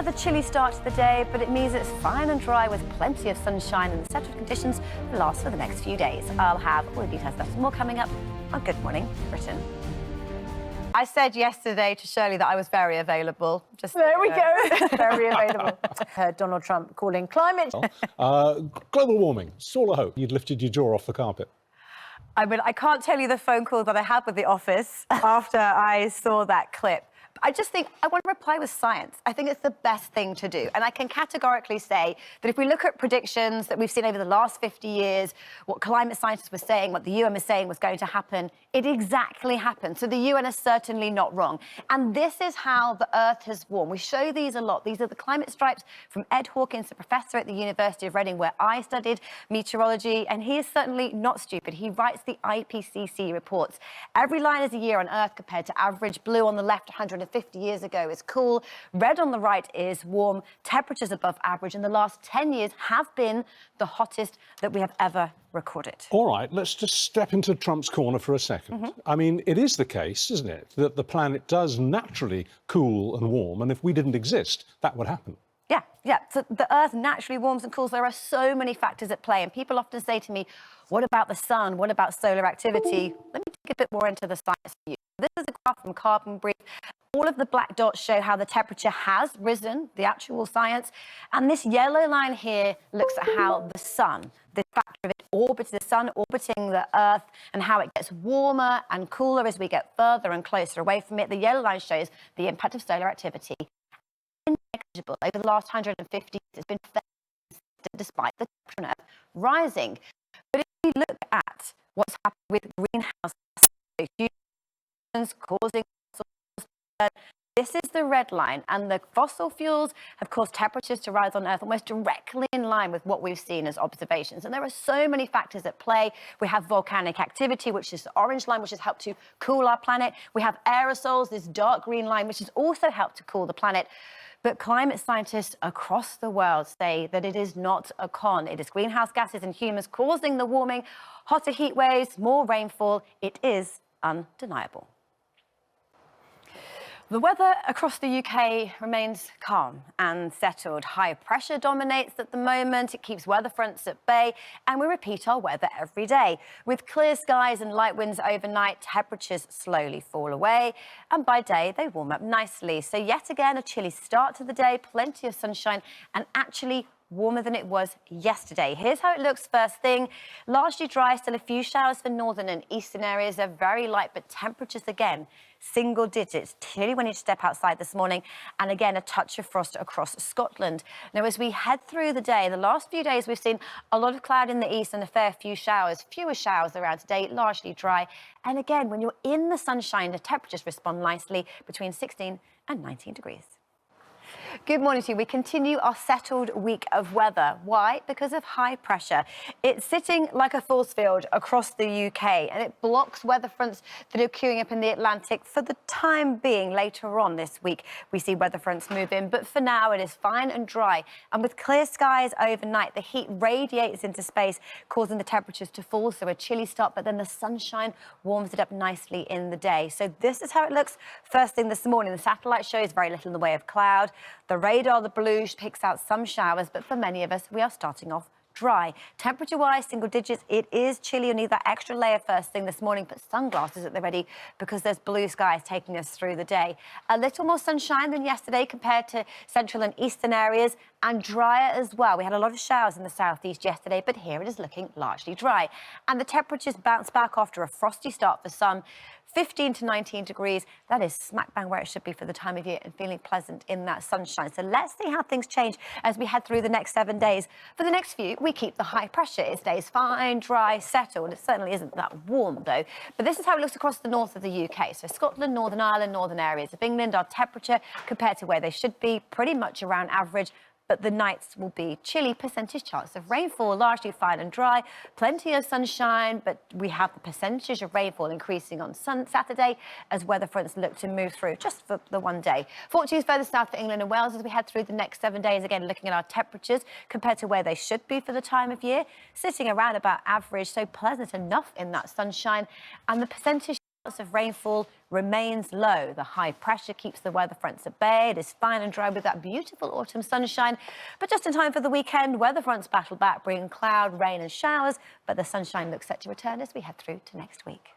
with a chilly start to the day, but it means it's fine and dry with plenty of sunshine and the settled conditions will last for the next few days. I'll have all the details, that's more coming up on Good Morning Britain. I said yesterday to Shirley that I was very available. Just there we go. Very available. Heard Donald Trump calling climate. Global warming, it's all a hope. You'd lifted your jaw off the carpet. I mean, I can't tell you the phone call that I had with the office after I saw that clip. I just think I want to reply with science. I think it's the best thing to do. And I can categorically say that if we look at predictions that we've seen over the last 50 years, what climate scientists were saying, what the UN was saying was going to happen, it exactly happened. So the UN is certainly not wrong. And this is how the Earth has warmed. We show these a lot. These are the climate stripes from Ed Hawkins, a professor at the University of Reading, where I studied meteorology. And he is certainly not stupid. He writes the IPCC reports. Every line is a year on Earth compared to average. Blue on the left, 150 years ago is cool. Red on the right is warm. Temperatures above average in the last 10 years have been the hottest that we have ever recorded. All right, let's just step into Trump's corner for a second. I mean, it is the case, isn't it, that the planet does naturally cool and warm, and if we didn't exist, that would happen. Yeah. So the Earth naturally warms and cools. There are so many factors at play, and people often say to me, what about the sun? What about solar activity? Let me take a bit more into the science for you. This is a graph from Carbon Brief. All of the black dots show how the temperature has risen, the actual science. And this yellow line here looks at how the sun, the factor of it the sun orbiting the Earth, and how it gets warmer and cooler as we get further and closer away from it. The yellow line shows the impact of solar activity. Negligible. Over the last 150 years, it's been fairly consistent despite the temperature on Earth rising. But if we look at what's happened with greenhouse gases, causing this is the red line, and the fossil fuels have caused temperatures to rise on Earth almost directly in line with what we've seen as observations. And there are so many factors at play. We have volcanic activity, which is the orange line, which has helped to cool our planet. We have aerosols, this dark green line, which has also helped to cool the planet. But climate scientists across the world say that it is not a con. It is greenhouse gases and humans causing the warming, hotter heat waves, more rainfall. It is undeniable. The weather across the UK remains calm and settled. High pressure dominates at the moment. It keeps weather fronts at bay, and we repeat our weather every day. With clear skies and light winds overnight, temperatures slowly fall away, and by day they warm up nicely. So yet again, a chilly start to the day, plenty of sunshine, and actually warmer than it was yesterday. Here's how it looks first thing. Largely dry, still a few showers for northern and eastern areas. They're very light, but temperatures again, single digits, chilly when you step outside this morning, and again a touch of frost across Scotland. Now, as we head through the day, the last few days we've seen a lot of cloud in the east and a fair few showers, fewer showers around today, largely dry. And again, when you're in the sunshine, the temperatures respond nicely between 16 and 19 degrees. Good morning to you. We continue our settled week of weather. Why? Because of high pressure. It's sitting like a force field across the UK, and it blocks weather fronts that are queuing up in the Atlantic for the time being. Later on this week, we see weather fronts move in, but for now it is fine and dry. And with clear skies overnight, the heat radiates into space, causing the temperatures to fall. So a chilly start, but then the sunshine warms it up nicely in the day. So this is how it looks first thing this morning. The satellite shows very little in the way of cloud. The radar, the blue, picks out some showers, but for many of us, we are starting off dry. Temperature-wise, single digits. It is chilly. You need that extra layer first thing this morning. Put sunglasses at the ready because there's blue skies taking us through the day. A little more sunshine than yesterday compared to central and eastern areas, and drier as well. We had a lot of showers in the southeast yesterday, but here it is looking largely dry. And the temperatures bounce back after a frosty start for some. 15 to 19 degrees, that is smack bang where it should be for the time of year, and feeling pleasant in that sunshine. So let's see how things change as we head through the next 7 days. For the next few, we keep the high pressure. It stays fine, dry, settled. It certainly isn't that warm though. But this is how it looks across the north of the UK. So Scotland, Northern Ireland, northern areas of England, our temperature compared to where they should be, pretty much around average. But the nights will be chilly, percentage chance of rainfall, largely fine and dry, plenty of sunshine, but we have the percentage of rainfall increasing on Saturday as weather fronts look to move through just for the one day. Fortunes further south for England and Wales as we head through the next 7 days, again looking at our temperatures compared to where they should be for the time of year, sitting around about average, so pleasant enough in that sunshine, and the percentage of rainfall remains low. The high pressure keeps the weather fronts at bay. It is fine and dry with that beautiful autumn sunshine. But just in time for the weekend, weather fronts battle back, bringing cloud, rain and showers. But the sunshine looks set to return as we head through to next week.